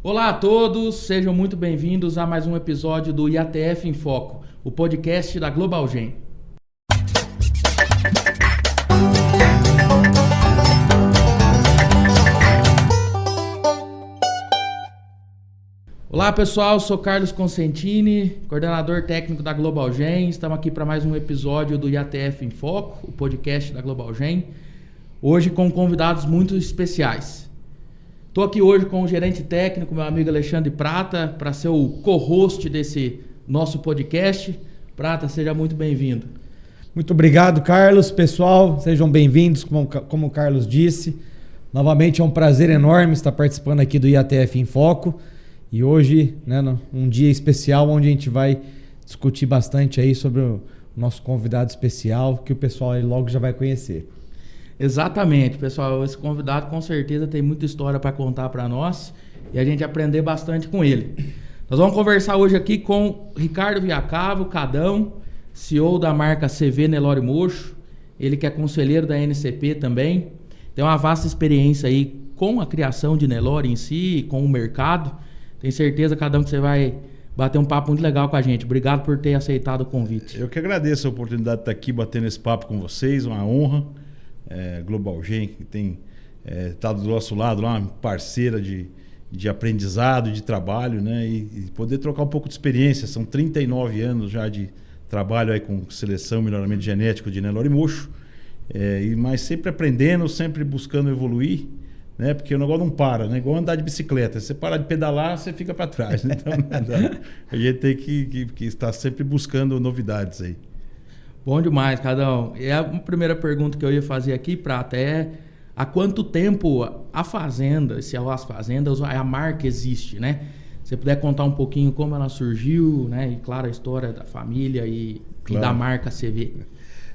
Olá a todos, sejam muito bem-vindos a mais um episódio do IATF em Foco, o podcast da GlobalGen. Olá pessoal, sou Carlos Consentini, coordenador técnico da GlobalGen. Estamos aqui para mais um episódio do IATF em Foco, o podcast da GlobalGen. Hoje com convidados muito especiais. Estou aqui hoje com o gerente técnico, meu amigo Alexandre Prata, para ser o co-host desse nosso podcast. Prata, seja muito bem-vindo. Muito obrigado, Carlos. Pessoal, sejam bem-vindos, como o Carlos disse. Novamente é um prazer enorme estar participando aqui do IATF em Foco. E hoje, um dia especial onde a gente vai discutir bastante aí sobre o nosso convidado especial, que o pessoal aí logo já vai conhecer. Exatamente, pessoal. Esse convidado com certeza tem muita história para contar para nós e a gente aprender bastante com ele. Nós vamos conversar hoje aqui com Ricardo Viacavo, Cadão, CEO da marca CV Nelore Mocho. Ele que é conselheiro da NCP também. Tem uma vasta experiência aí com a criação de Nelore em si, com o mercado. Tenho certeza, Cadão, que você vai bater um papo muito legal com a gente. Obrigado por ter aceitado o convite. Eu que agradeço a oportunidade de estar aqui batendo esse papo com vocês, uma honra. GlobalGen, que tem estado do nosso lado lá, uma parceira de aprendizado, de trabalho, né? E poder trocar um pouco de experiência. São 39 anos já de trabalho aí com seleção e melhoramento genético de Nelore Mocho. Mas sempre aprendendo, sempre buscando evoluir. Né? Porque o negócio não para, né? Igual andar de bicicleta. Se você parar de pedalar, você fica para trás. Né? Então, a gente tem que estar sempre buscando novidades aí. Bom demais, Cadão. E a primeira pergunta que eu ia fazer aqui, Prata, é há quanto tempo a Fazenda, se as fazendas, a marca existe, né? Se você puder contar um pouquinho como ela surgiu, né? E claro, a história da família e da marca CV.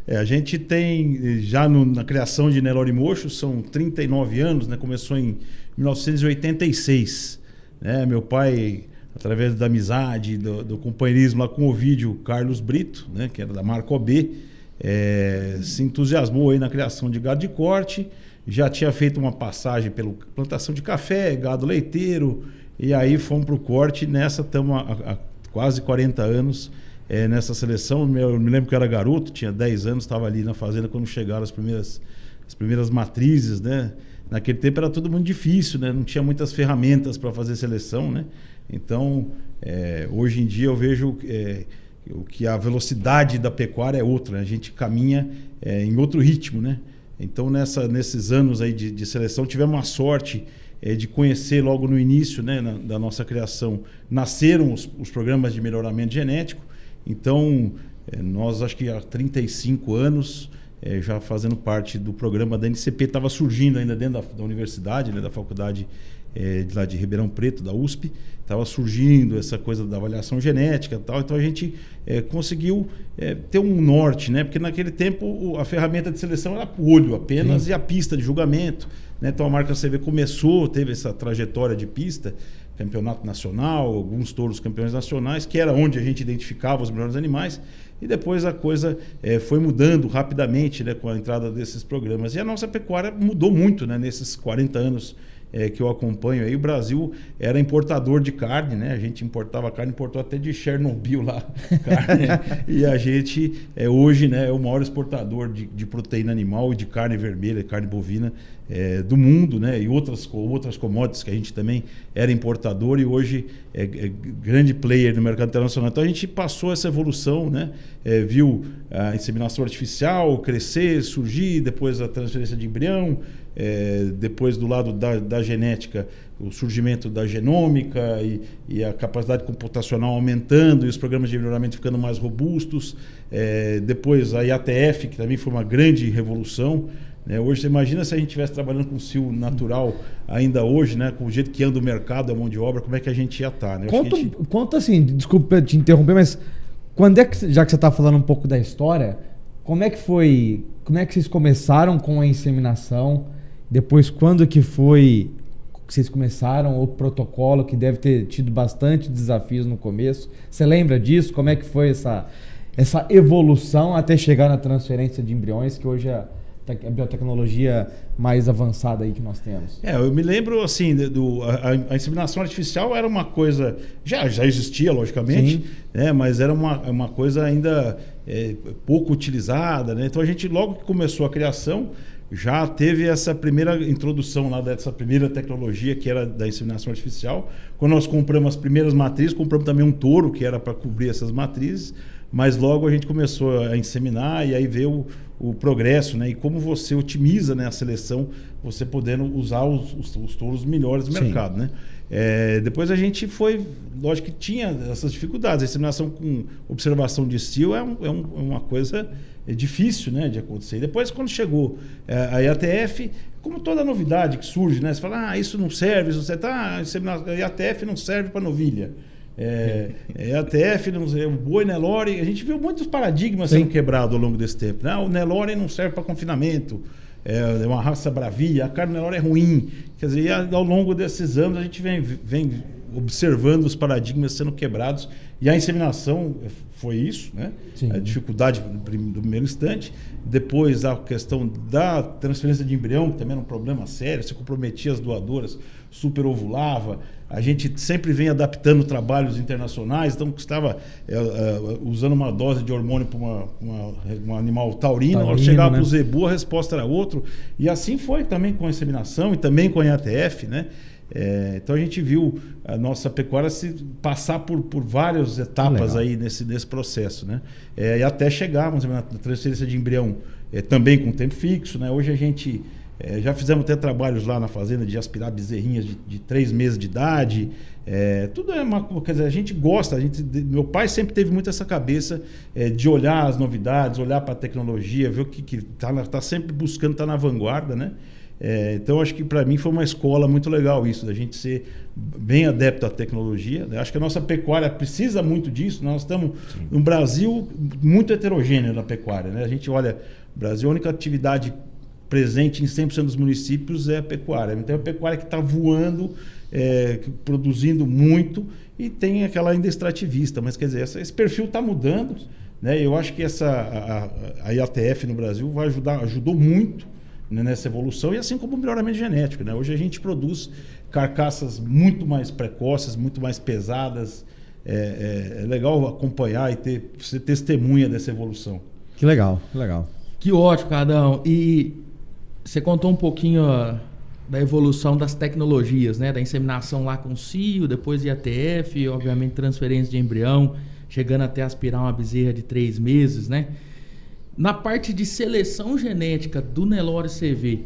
A gente tem, já na criação de Nelore Mocho, são 39 anos, né? Começou em 1986. Né? Meu pai, através da amizade, do companheirismo lá com o Ovídio Carlos Brito, né? Que era da marca OB, se entusiasmou aí na criação de gado de corte, já tinha feito uma passagem pela plantação de café, gado leiteiro, e aí fomos para o corte. Nessa estamos há quase 40 anos. Nessa seleção, eu me lembro que eu era garoto, tinha 10 anos, estava ali na fazenda quando chegaram as primeiras matrizes, né? Naquele tempo era tudo muito difícil, né? Não tinha muitas ferramentas para fazer seleção, né? Então, hoje em dia eu vejo que a velocidade da pecuária é outra, né? A gente caminha em outro ritmo, né? Então, nesses anos aí de seleção, tivemos a sorte de conhecer logo no início, né, da nossa criação, nasceram os programas de melhoramento genético. Então, nós acho que há 35 anos, já fazendo parte do programa da NCP, estava surgindo ainda dentro da universidade, né, da faculdade lá de Ribeirão Preto, da USP, estava surgindo essa coisa da avaliação genética e tal. Então a gente conseguiu ter um norte, né? Porque naquele tempo a ferramenta de seleção era o olho apenas. Sim. E a pista de julgamento. Né? Então a marca CV teve essa trajetória de pista, campeonato nacional, alguns touros campeões nacionais, que era onde a gente identificava os melhores animais, e depois a coisa foi mudando rapidamente, né, com a entrada desses programas. E a nossa pecuária mudou muito, né, nesses 40 anos que eu acompanho. Aí o Brasil era importador de carne, né? A gente importava carne, importou até de Chernobyl lá, carne, né? E a gente hoje, né, é o maior exportador de proteína animal e de carne vermelha, carne bovina do mundo, né? E outras commodities que a gente também era importador e hoje é grande player no mercado internacional. Então a gente passou essa evolução, né? Viu a inseminação artificial crescer, surgir, depois a transferência de embrião, depois do lado da genética, o surgimento da genômica e a capacidade computacional aumentando e os programas de melhoramento ficando mais robustos. Depois a IATF, que também foi uma grande revolução. Hoje, você imagina se a gente estivesse trabalhando com cio natural ainda hoje, né? Com o jeito que anda o mercado, a mão de obra, como é que a gente ia estar? Né? Conta assim, desculpa te interromper, mas quando já que você está falando um pouco da história, como é que vocês começaram com a inseminação? Depois, quando que foi que vocês começaram o protocolo, que deve ter tido bastante desafios no começo? Você lembra disso? Como é que foi essa evolução até chegar na transferência de embriões, que hoje a biotecnologia mais avançada aí que nós temos? Eu me lembro, assim, a inseminação artificial era uma coisa... Já existia, logicamente, né? Mas era uma coisa ainda pouco utilizada, né? Então a gente, logo que começou a criação, já teve essa primeira introdução lá dessa primeira tecnologia que era da inseminação artificial. Quando nós compramos as primeiras matrizes, compramos também um touro que era para cobrir essas matrizes, mas logo a gente começou a inseminar e aí veio o progresso, né? E como você otimiza, né, a seleção, você podendo usar os touros melhores do mercado, né? Depois a gente foi, lógico que tinha essas dificuldades. A inseminação com observação de cio é uma coisa difícil, né, de acontecer. E depois, quando chegou a IATF, como toda novidade que surge, né, você fala, isso não serve, a IATF não serve para novilha. IATF, o boi Nelore, a gente viu muitos paradigmas sendo quebrados ao longo desse tempo. Né? O Nelore não serve para confinamento, é uma raça bravia, a carne do Nelore é ruim. Quer dizer, ao longo desses anos a gente vem observando os paradigmas sendo quebrados, e a inseminação foi isso, né? A dificuldade do primeiro instante, depois a questão da transferência de embrião, que também era um problema sério, você comprometia as doadoras, superovulava. A gente sempre vem adaptando trabalhos internacionais, então estava usando uma dose de hormônio para um animal taurino, ao chegar para o zebu a resposta era outro, e assim foi também com a inseminação e também com a IATF, né? Então a gente viu a nossa pecuária se passar por várias etapas aí nesse processo, né? E até chegarmos na transferência de embrião também com tempo fixo, né? Hoje a gente já fizemos até trabalhos lá na fazenda de aspirar bezerrinhas de 3 meses de idade. Tudo quer dizer, a gente gosta, meu pai sempre teve muito essa cabeça de olhar as novidades, olhar para a tecnologia, ver o que está sempre buscando estar na vanguarda, né? Então acho que para mim foi uma escola muito legal isso, da gente ser bem adepto à tecnologia, né? Acho que a nossa pecuária precisa muito disso. Nós estamos num Brasil muito heterogêneo na pecuária, né? A gente olha, o Brasil, a única atividade presente em 100% dos municípios é a pecuária. Então é a pecuária que está voando, produzindo muito, e tem aquela ainda extrativista, mas quer dizer, esse perfil está mudando, né? Eu acho que a IATF no Brasil ajudou muito, né, nessa evolução, e assim como o melhoramento genético, né? Hoje a gente produz carcaças muito mais precoces, muito mais pesadas. É legal acompanhar e ser testemunha dessa evolução. Que legal, que legal. Que ótimo, Cadão. E você contou um pouquinho da evolução das tecnologias, né? Da inseminação lá com cio, depois IATF, obviamente transferência de embrião, chegando até aspirar uma bezerra de 3 meses, né? Na parte de seleção genética do Nelore CV,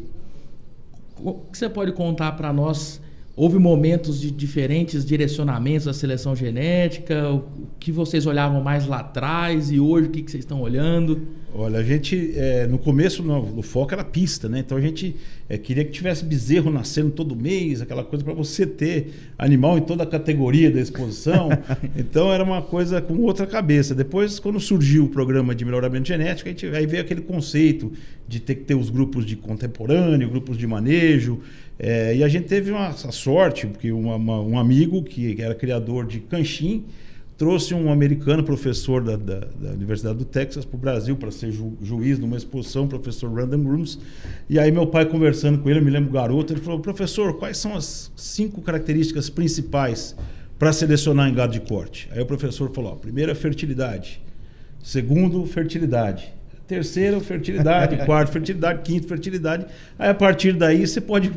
o que você pode contar para nós? Houve momentos de diferentes direcionamentos da seleção genética? O que vocês olhavam mais lá atrás e hoje o que vocês estão olhando? Olha, a gente, no começo, o foco era pista, né? Então a gente queria que tivesse bezerro nascendo todo mês, aquela coisa para você ter animal em toda a categoria da exposição. Então era uma coisa com outra cabeça. Depois, quando surgiu o programa de melhoramento genético, aí veio aquele conceito de ter que ter os grupos de contemporâneo, grupos de manejo. E a gente teve a sorte, porque um amigo que era criador de canchim trouxe um americano, professor da Universidade do Texas, para o Brasil para ser juiz numa exposição, o professor Randall Grooms. E aí meu pai, conversando com ele, eu me lembro garoto, ele falou: professor, quais são as 5 características principais para selecionar em gado de corte? Aí o professor falou: primeiro, fertilidade. Segundo, fertilidade. Terceiro, fertilidade. Quarto, fertilidade. Quinto, fertilidade. Aí a partir daí você pode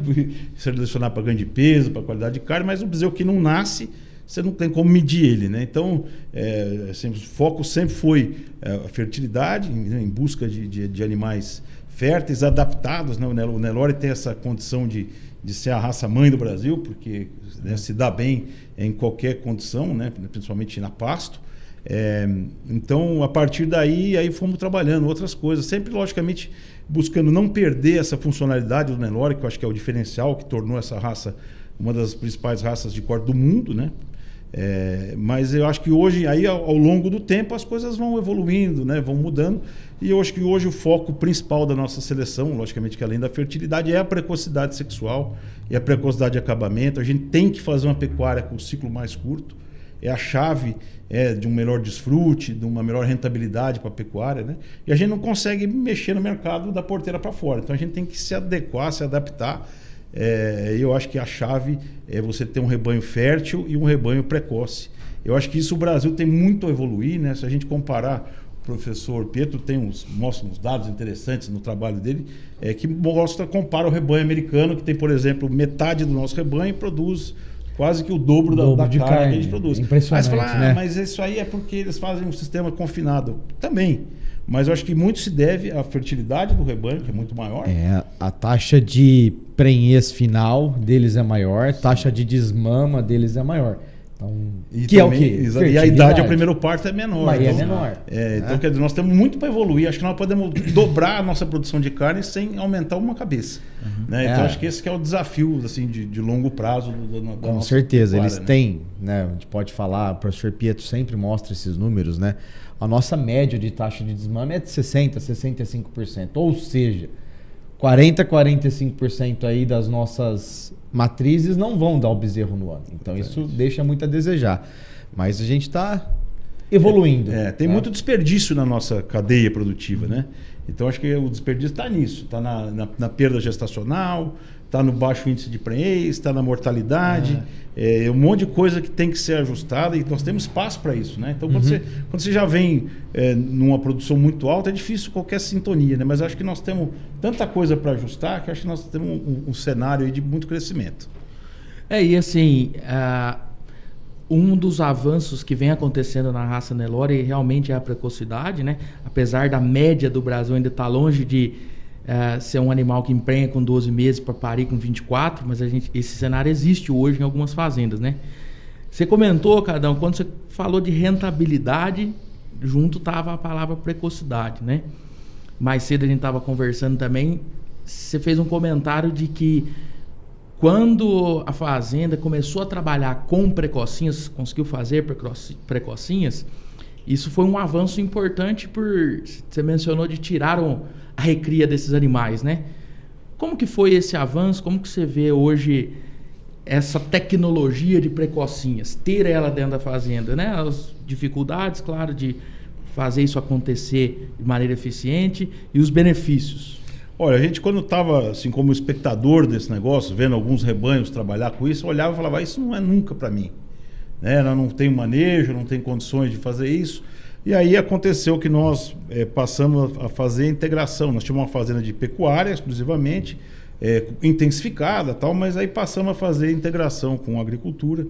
selecionar para ganho de peso, para qualidade de carne, mas o bezerro que não nasce, você não tem como medir ele, né? Então, o foco sempre foi a fertilidade, em busca de animais férteis, adaptados, né? O Nelore tem essa condição de ser a raça mãe do Brasil, porque, né, se dá bem em qualquer condição, né? Principalmente na pasto. Então, a partir daí, aí fomos trabalhando outras coisas, sempre, logicamente, buscando não perder essa funcionalidade do Nelore, que eu acho que é o diferencial que tornou essa raça uma das principais raças de corte do mundo, né? Mas eu acho que hoje, aí, ao longo do tempo, as coisas vão evoluindo, né? Vão mudando, e eu acho que hoje o foco principal da nossa seleção, logicamente que além da fertilidade, é a precocidade sexual e a precocidade de acabamento. A gente tem que fazer uma pecuária com ciclo mais curto. é a chave de um melhor desfrute, de uma melhor rentabilidade para a pecuária, né? E a gente não consegue mexer no mercado da porteira para fora. Então a gente tem que se adequar, se adaptar. Eu acho que a chave é você ter um rebanho fértil e um rebanho precoce. Eu acho que isso o Brasil tem muito a evoluir, né? Se a gente comparar, o professor Pietro mostra uns dados interessantes no trabalho dele, que compara o rebanho americano, que tem, por exemplo, metade do nosso rebanho e produz quase que o dobro da carne que a gente produz. Impressionante, aí você fala, né? Mas isso aí é porque eles fazem um sistema confinado. Também. Mas eu acho que muito se deve à fertilidade do rebanho, que é muito maior. A taxa de prenhez final deles é maior, a taxa de desmama deles é maior. Então, que também, é o quê? E a idade ao primeiro parto é menor. Mas então, é menor. Então, quer dizer, nós temos muito para evoluir. Acho que nós podemos dobrar a nossa produção de carne sem aumentar uma cabeça. Né? Então, acho que esse que é o desafio assim, de longo prazo. Com certeza. Eles têm, né? A gente pode falar, o professor Pietro sempre mostra esses números, né? A nossa média de taxa de desmame é de 60%, 65%. Ou seja, 40%, 45% aí das nossas matrizes não vão dar o bezerro no ano. Então isso deixa muito a desejar. Mas a gente está evoluindo. Tem muito desperdício na nossa cadeia produtiva, né? Então acho que o desperdício está nisso. Está na perda gestacional, está no baixo índice de prenhez, está na mortalidade. Um monte de coisa que tem que ser ajustada e nós temos espaço para isso, né? Então quando você já vem numa produção muito alta, é difícil qualquer sintonia, né? Mas acho que nós temos tanta coisa para ajustar que acho que nós temos um cenário aí de muito crescimento. E assim, um dos avanços que vem acontecendo na raça Nelore realmente é a precocidade, né? Apesar da média do Brasil ainda estar longe de ser um animal que emprenha com 12 meses para parir com 24, mas esse cenário existe hoje em algumas fazendas, né? Você comentou, Cadão, quando você falou de rentabilidade, junto estava a palavra precocidade, né? Mais cedo a gente estava conversando também, você fez um comentário de que quando a fazenda começou a trabalhar com precocinhas, conseguiu fazer precocinhas, isso foi um avanço importante você mencionou de tirar a recria desses animais, né? Como que foi esse avanço? Como que você vê hoje essa tecnologia de precocinhas, ter ela dentro da fazenda, né? As dificuldades, claro, de fazer isso acontecer de maneira eficiente e os benefícios. Olha, a gente quando estava assim como espectador desse negócio, vendo alguns rebanhos trabalhar com isso, olhava e falava, isso não é nunca para mim. Né? Eu não tenho manejo, não tenho condições de fazer isso. E aí aconteceu que nós passamos a fazer a integração. Nós tínhamos uma fazenda de pecuária exclusivamente, intensificada, tal, mas aí passamos a fazer a integração com a agricultura.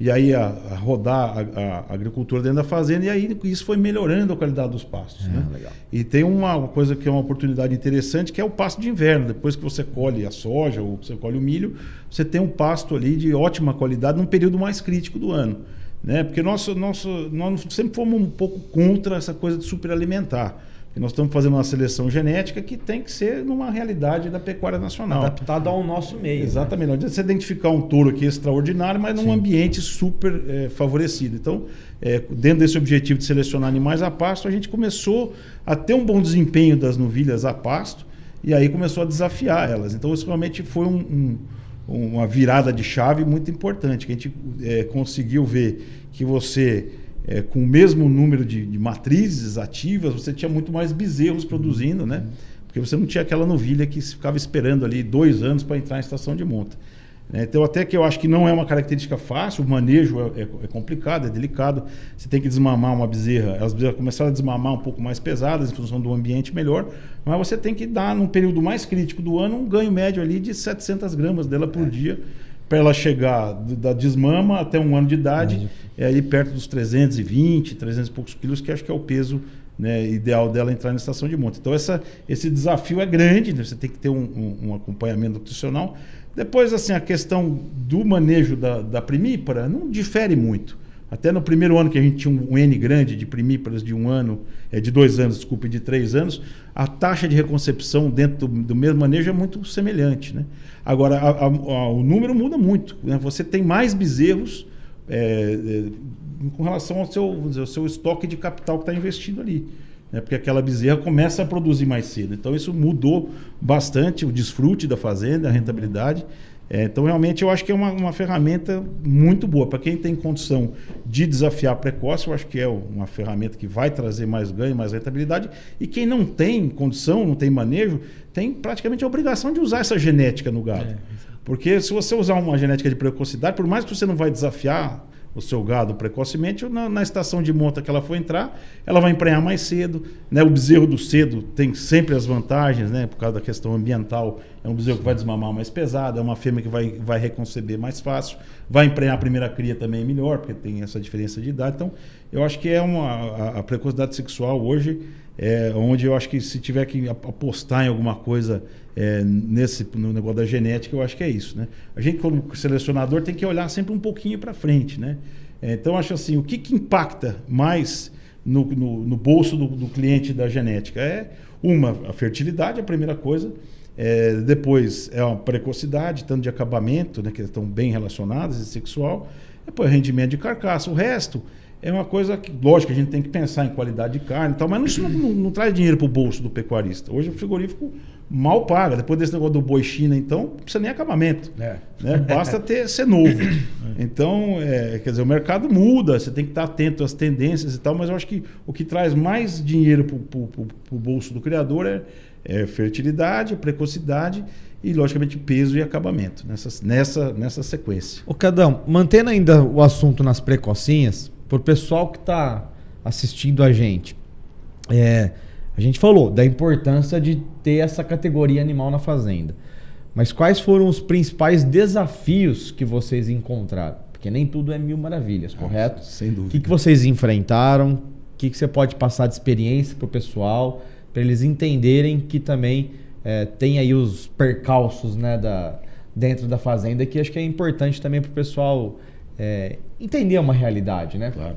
E aí a rodar a agricultura dentro da fazenda, e aí isso foi melhorando a qualidade dos pastos. Né? Legal. E tem uma coisa que é uma oportunidade interessante, que é o pasto de inverno. Depois que você colhe a soja ou você colhe o milho, você tem um pasto ali de ótima qualidade num período mais crítico do ano. Né? Porque nós sempre fomos um pouco contra essa coisa de superalimentar. Porque nós estamos fazendo uma seleção genética que tem que ser numa realidade da pecuária nacional. Adaptado ao nosso meio. Exatamente. Não adianta você identificar um touro aqui extraordinário, mas num ambiente super favorecido. Então, dentro desse objetivo de selecionar animais a pasto, a gente começou a ter um bom desempenho das novilhas a pasto e aí começou a desafiar elas. Então, isso realmente foi uma virada de chave muito importante, que a gente conseguiu ver que você... com o mesmo número de matrizes ativas, você tinha muito mais bezerros produzindo, né? Porque você não tinha aquela novilha que ficava esperando ali 2 anos para entrar em estação de monta. Então, até que eu acho que não é uma característica fácil, o manejo é complicado, é delicado. Você tem que desmamar uma bezerra, as bezerras começaram a desmamar um pouco mais pesadas em função do ambiente melhor, mas você tem que dar, num período mais crítico do ano, um ganho médio ali de 700 gramas dela por dia, para ela chegar da desmama até 1 ano de idade, aí perto dos 320, 300 e poucos quilos, que acho que é o peso, né, ideal dela entrar na estação de monta. Então esse desafio é grande, né? Você tem que ter um acompanhamento nutricional. Depois, assim, a questão do manejo da primípara não difere muito. Até no primeiro ano que a gente tinha um N grande de primíparas de 1 ano, de 2 anos, desculpe, de 3 anos, a taxa de reconcepção dentro do mesmo manejo é muito semelhante, né? Agora, o número muda muito, né? Você tem mais bezerros com relação ao seu estoque de capital que está investido ali, né? Porque aquela bezerra começa a produzir mais cedo. Então, isso mudou bastante o desfrute da fazenda, a rentabilidade. Então, realmente, eu acho que é uma ferramenta muito boa. Para quem tem condição de desafiar precoce, eu acho que é uma ferramenta que vai trazer mais ganho, mais rentabilidade. E quem não tem condição, não tem manejo, tem praticamente a obrigação de usar essa genética no gado. Porque se você usar uma genética de precocidade, por mais que você não vai desafiar o seu gado precocemente, na estação de monta que ela for entrar, ela vai emprenhar mais cedo, né? O bezerro do cedo tem sempre as vantagens, né? Por causa da questão ambiental, é um bezerro que vai desmamar mais pesado, é uma fêmea que vai reconceber mais fácil, vai emprenhar a primeira cria também melhor, porque tem essa diferença de idade. Então, eu acho que a precocidade sexual hoje é onde eu acho que se tiver que apostar em alguma coisa no negócio da genética, eu acho que é isso, né? A gente, como selecionador, tem que olhar sempre um pouquinho para frente, né? Então, eu acho assim, o que impacta mais no bolso do cliente da genética? A fertilidade, a primeira coisa. Depois é a precocidade, tanto de acabamento, né, que estão bem relacionadas, e sexual. Depois rendimento de carcaça. O resto é uma coisa que, lógico, a gente tem que pensar em qualidade de carne e tal, mas isso não traz dinheiro para o bolso do pecuarista. Hoje o frigorífico mal paga. Depois desse negócio do boi China, então, não precisa nem acabamento. Né? Basta ser novo. Então, quer dizer, o mercado muda, você tem que estar atento às tendências e tal, mas eu acho que o que traz mais dinheiro para o bolso do criador é fertilidade, precocidade e, logicamente, peso e acabamento, nessa sequência. Ô Cadão, mantendo ainda o assunto nas precocinhas, para o pessoal que está assistindo a gente falou da importância de ter essa categoria animal na fazenda. Mas quais foram os principais desafios que vocês encontraram? Porque nem tudo é mil maravilhas, correto? Sem dúvida. O que vocês enfrentaram? O que você pode passar de experiência para o pessoal, para eles entenderem que também tem aí os percalços, né, dentro da fazenda, que acho que é importante também para o pessoal entender uma realidade, né? Claro.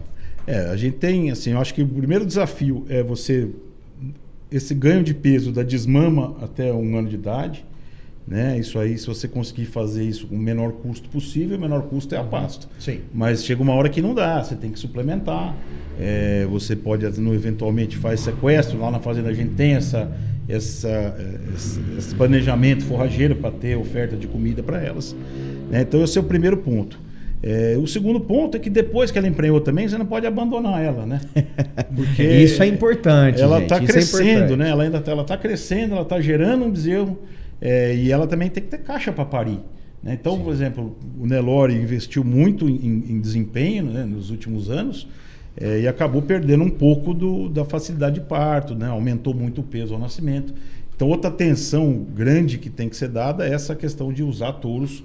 A gente tem, assim, eu acho que o primeiro desafio é esse ganho de peso da desmama até 1 ano de idade, né? Isso aí, se você conseguir fazer isso com o menor custo possível, o menor custo é a pasto. Sim. Mas chega uma hora que não dá, você tem que suplementar. Você pode, eventualmente, faz sequestro. Lá na fazenda a gente tem esse planejamento forrageiro para ter oferta de comida para elas, né? Então esse é o primeiro ponto. O segundo ponto é que depois que ela emprenhou também, você não pode abandonar ela, né? Porque isso é importante, ela está crescendo, né? Ela ela está crescendo, ela está gerando um bezerro, e ela também tem que ter caixa para parir, né? Então, por exemplo, o Nelore investiu muito em desempenho, né, nos últimos anos, e acabou perdendo um pouco da facilidade de parto, né? Aumentou muito o peso ao nascimento. Então, outra atenção grande que tem que ser dada é essa questão de usar touros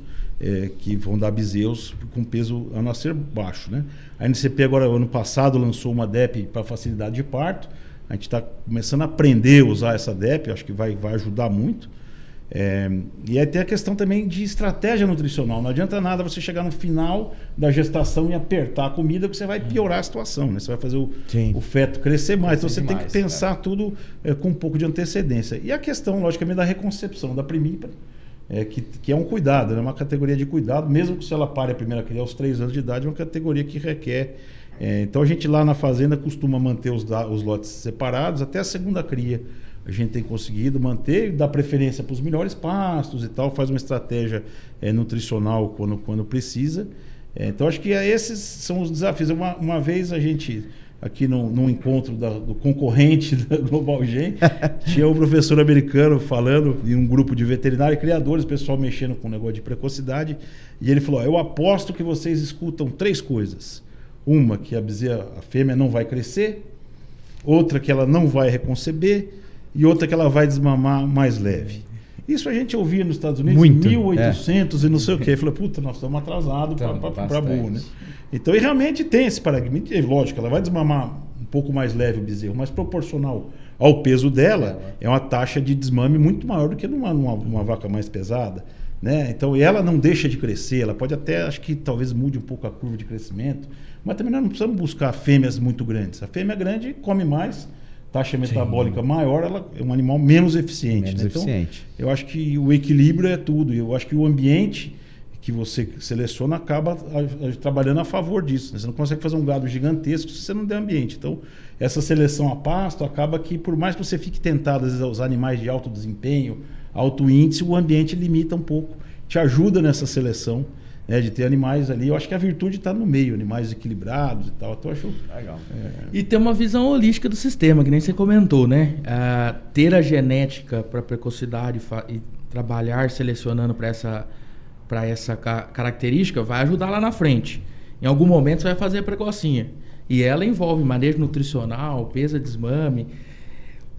que vão dar bezerros com peso a nascer baixo, né? A NCP agora, ano passado, lançou uma DEP para facilidade de parto. A gente está começando a aprender a usar essa DEP, acho que vai ajudar muito. E aí tem a questão também de estratégia nutricional. Não adianta nada você chegar no final da gestação e apertar a comida, porque você vai piorar a situação, né? Você vai fazer o feto crescer mais. Então você tem que pensar tudo com um pouco de antecedência. E a questão, logicamente, da reconcepção da primípara, que é um cuidado, né? Uma categoria de cuidado, mesmo que se ela pare a primeira cria aos 3 anos de idade, é uma categoria que requer. Então a gente lá na fazenda costuma manter os lotes separados até a segunda cria. A gente tem conseguido manter, dar preferência para os melhores pastos e tal, faz uma estratégia nutricional quando precisa. Então acho que esses são os desafios. Uma vez a gente, aqui num encontro do concorrente da Global Gen, tinha um professor americano falando em um grupo de veterinários e criadores, pessoal mexendo com o negócio de precocidade, e ele falou: eu aposto que vocês escutam 3 coisas. Uma, que a fêmea não vai crescer, outra, que ela não vai reconceber, e outra, que ela vai desmamar mais leve. Isso a gente ouvia nos Estados Unidos em 1800 e não sei o quê. Eu falei, puta, nós estamos atrasados para burro, né? Então, e realmente tem esse paradigma. Lógico, ela vai desmamar um pouco mais leve o bezerro, mas proporcional ao peso dela, é uma taxa de desmame muito maior do que numa vaca mais pesada, né? Então, e ela não deixa de crescer, ela pode até, acho que talvez mude um pouco a curva de crescimento, mas também nós não precisamos buscar fêmeas muito grandes. A fêmea grande come mais, taxa metabólica maior, ela é um animal menos eficiente. Então, eu acho que o equilíbrio é tudo. Eu acho que o ambiente que você seleciona acaba trabalhando a favor disso, né? Você não consegue fazer um gado gigantesco se você não der ambiente. Então, essa seleção a pasto acaba que, por mais que você fique tentado às vezes a usar animais de alto desempenho, alto índice, o ambiente limita um pouco. te ajuda nessa seleção, né, de ter animais ali. Eu acho que a virtude está no meio, animais equilibrados e tal. Então, eu acho legal. E ter uma visão holística do sistema, que nem você comentou, né? Ter a genética para precocidade e trabalhar selecionando para essa característica vai ajudar lá na frente. Em algum momento você vai fazer a precocinha. E ela envolve manejo nutricional, peso, desmame.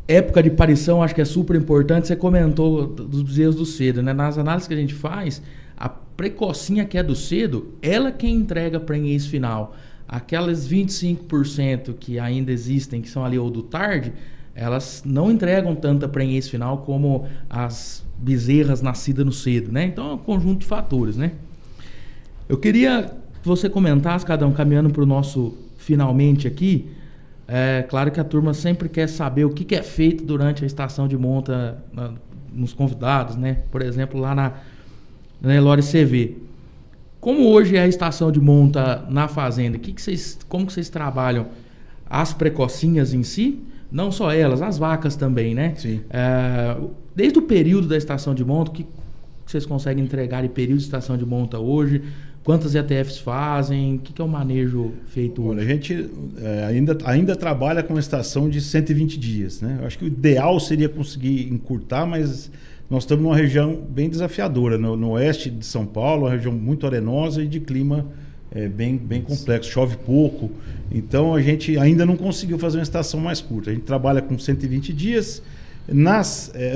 Época de parição, acho que é super importante. Você comentou dos bezerros do cedo, né? Nas análises que a gente faz, a precocinha que é do cedo, ela quem entrega a prenhez final. Aquelas 25% que ainda existem, que são ali ou do tarde, elas não entregam tanta prenhez final como as bezerras nascidas no cedo, né? Então é um conjunto de fatores, né? Eu queria que você comentasse, cada um caminhando para o nosso finalmente aqui. Claro que a turma sempre quer saber o que é feito durante a estação de monta nos convidados, né? Por exemplo, lá na Nelore CV. Como hoje é a estação de monta na fazenda, como que vocês trabalham as precocinhas em si? Não só elas, as vacas também, né? Sim. Desde o período da estação de monta, o que vocês conseguem entregar em período de estação de monta hoje? Quantas ETFs fazem? O que é o manejo feito hoje? Olha, a gente ainda trabalha com uma estação de 120 dias, né? Eu acho que o ideal seria conseguir encurtar, mas nós estamos numa região bem desafiadora, no oeste de São Paulo, uma região muito arenosa e de clima bem complexo, chove pouco. Então a gente ainda não conseguiu fazer uma estação mais curta. A gente trabalha com 120 dias.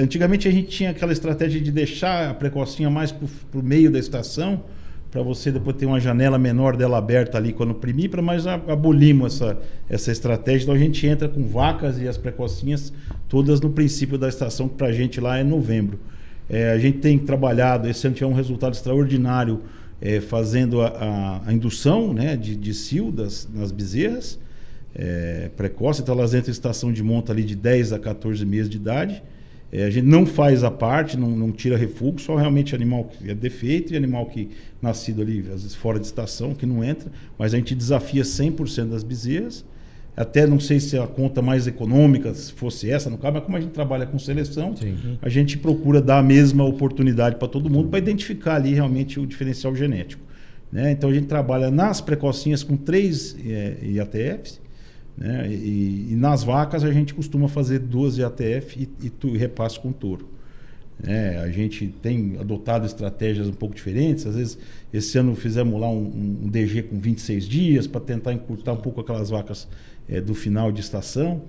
Antigamente a gente tinha aquela estratégia de deixar a precocinha mais para o meio da estação, para você depois ter uma janela menor dela aberta ali quando primir, mas abolimos essa estratégia. Então a gente entra com vacas e as precocinhas todas no princípio da estação, que para a gente lá é novembro. A gente tem trabalhado, esse ano tinha um resultado extraordinário fazendo a indução, né, de cio nas bezerras precoce, então elas entram em estação de monta ali de 10 a 14 meses de idade. A gente não faz a parte, não tira refúgio, só realmente animal que é defeito e animal que nascido ali, às vezes fora de estação, que não entra, mas a gente desafia 100% das bezerras. Até não sei se a conta mais econômica se fosse essa, no caso, mas como a gente trabalha com seleção, sim, a gente procura dar a mesma oportunidade para todo mundo, para identificar ali realmente o diferencial genético, né? Então a gente trabalha nas precocinhas com 3 IATFs, né? E nas vacas a gente costuma fazer 2 IATF e repasse com touro. A gente tem adotado estratégias um pouco diferentes. Às vezes, esse ano fizemos lá um DG com 26 dias para tentar encurtar um pouco aquelas vacas do final de estação.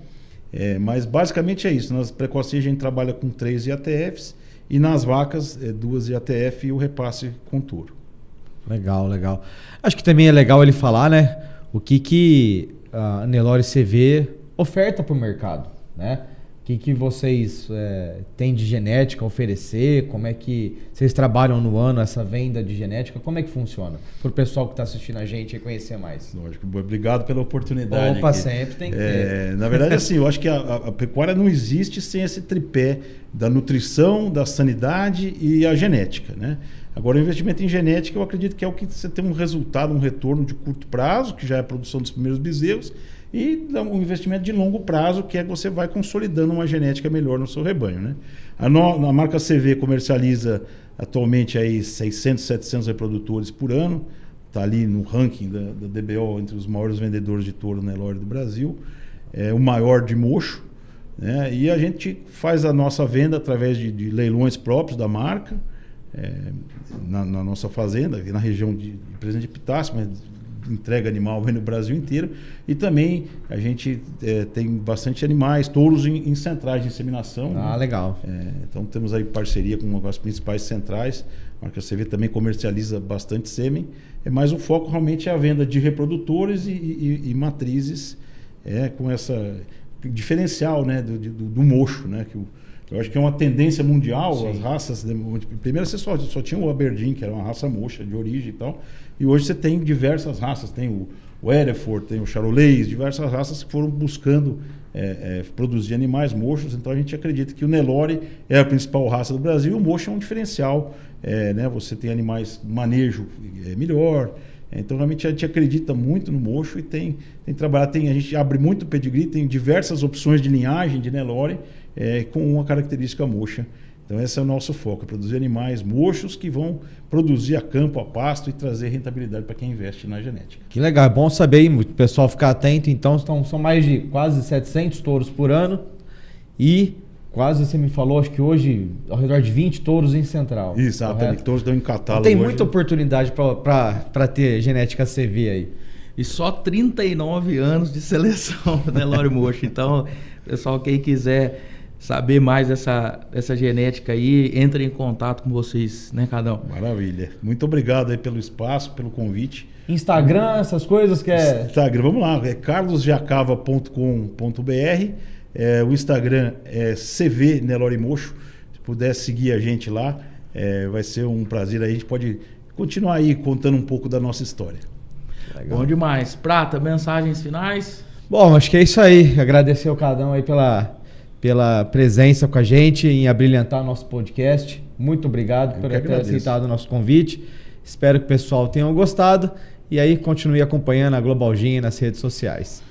Mas basicamente é isso. Nas precocinhas a gente trabalha com 3 IATFs e nas vacas 2 IATF e o repasse com touro. Legal, legal. Acho que também é legal ele falar, né, o que a Nelore CV oferta para o mercado, né? O que vocês têm de genética a oferecer? Como é que vocês trabalham no ano essa venda de genética? Como é que funciona? Para o pessoal que está assistindo a gente conhecer mais. Lógico, obrigado pela oportunidade. Opa, sempre tem que ter. Na verdade, assim, eu acho que a pecuária não existe sem esse tripé da nutrição, da sanidade e a genética, né? Agora, o investimento em genética, eu acredito que é o que você tem um resultado, um retorno de curto prazo, que já é a produção dos primeiros bezerros, e um investimento de longo prazo, que é que você vai consolidando uma genética melhor no seu rebanho, né? A marca CV comercializa atualmente aí 600, 700 reprodutores por ano, está ali no ranking da DBO entre os maiores vendedores de touro Nelore do Brasil, o maior de mocho, né? E a gente faz a nossa venda através de leilões próprios da marca, na nossa fazenda, aqui na região de Presidente Epitácio, mas entrega animal no Brasil inteiro. E também a gente tem bastante animais, touros em centrais de inseminação. Ah, né? Legal. Então temos aí parceria com as principais centrais. A marca CV também comercializa bastante sêmen, mas o foco realmente é a venda de reprodutores e matrizes, com essa diferencial, né, do mocho, né, que eu acho que é uma tendência mundial. Sim. As raças. Primeiro você só tinha o Aberdeen, que era uma raça mocha de origem e tal. E hoje você tem diversas raças. Tem o Hereford, tem o Charolais, diversas raças que foram buscando produzir animais mochos. Então a gente acredita que o Nelore é a principal raça do Brasil e o mocho é um diferencial. Né? Você tem animais, manejo melhor. Então realmente a gente acredita muito no mocho e tem trabalhado. A gente abre muito pedigree, tem diversas opções de linhagem de Nelore, com uma característica mocha. Então esse é o nosso foco, produzir animais mochos que vão produzir a campo, a pasto e trazer rentabilidade para quem investe na genética. Que legal, é bom saber, o pessoal ficar atento. Então são mais de quase 700 touros por ano e quase, você me falou, acho que hoje ao redor de 20 touros em Central. Exatamente, touros estão em catálogo. Tem hoje, muita oportunidade para ter genética CV aí. E só 39 anos de seleção, né, Nelore Mocho? Então, pessoal, quem quiser saber mais dessa genética aí, entre em contato com vocês, né, Cadão? Maravilha. Muito obrigado aí pelo espaço, pelo convite. Instagram, essas coisas que é... Instagram, vamos lá, é carlosjacava.com.br. O Instagram é CV Nelore Mocho. Se puder seguir a gente lá, vai ser um prazer. Aí a gente pode continuar aí contando um pouco da nossa história. Legal. Bom demais. Prata, mensagens finais? Bom, acho que é isso aí. Agradecer ao Cadão aí pela presença com a gente em abrilhantar nosso podcast. Muito obrigado por ter aceitado o nosso convite. Espero que o pessoal tenha gostado. E aí, continue acompanhando a Global Gin nas redes sociais.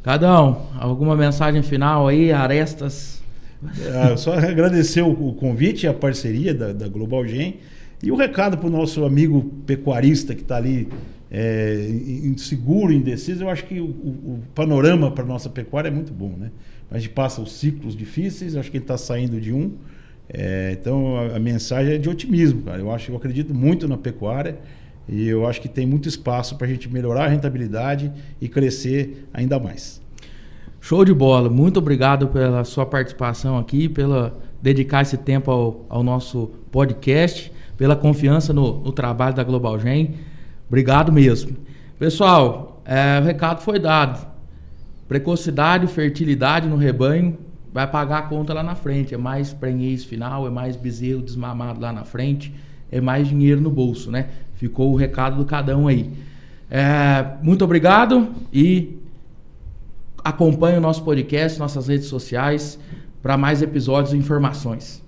Cadão, alguma mensagem final aí, arestas? Só agradecer o convite, a parceria da Global Gin. E o recado para o nosso amigo pecuarista que está ali inseguro, indeciso. Eu acho que o panorama para a nossa pecuária é muito bom, né? A gente passa os ciclos difíceis, acho que a gente está saindo de um. Então a mensagem é de otimismo, cara. Eu acredito muito na pecuária e eu acho que tem muito espaço para a gente melhorar a rentabilidade e crescer ainda mais. Show de bola. Muito obrigado pela sua participação aqui, pela dedicar esse tempo ao nosso podcast, pela confiança no trabalho da Global Gin. Obrigado mesmo. Pessoal, o recado foi dado. Precocidade, fertilidade no rebanho vai pagar a conta lá na frente. É mais prenhez final, é mais bezerro desmamado lá na frente, é mais dinheiro no bolso, né? Ficou o recado do Cadão aí. Muito obrigado e acompanhe o nosso podcast, nossas redes sociais para mais episódios e informações.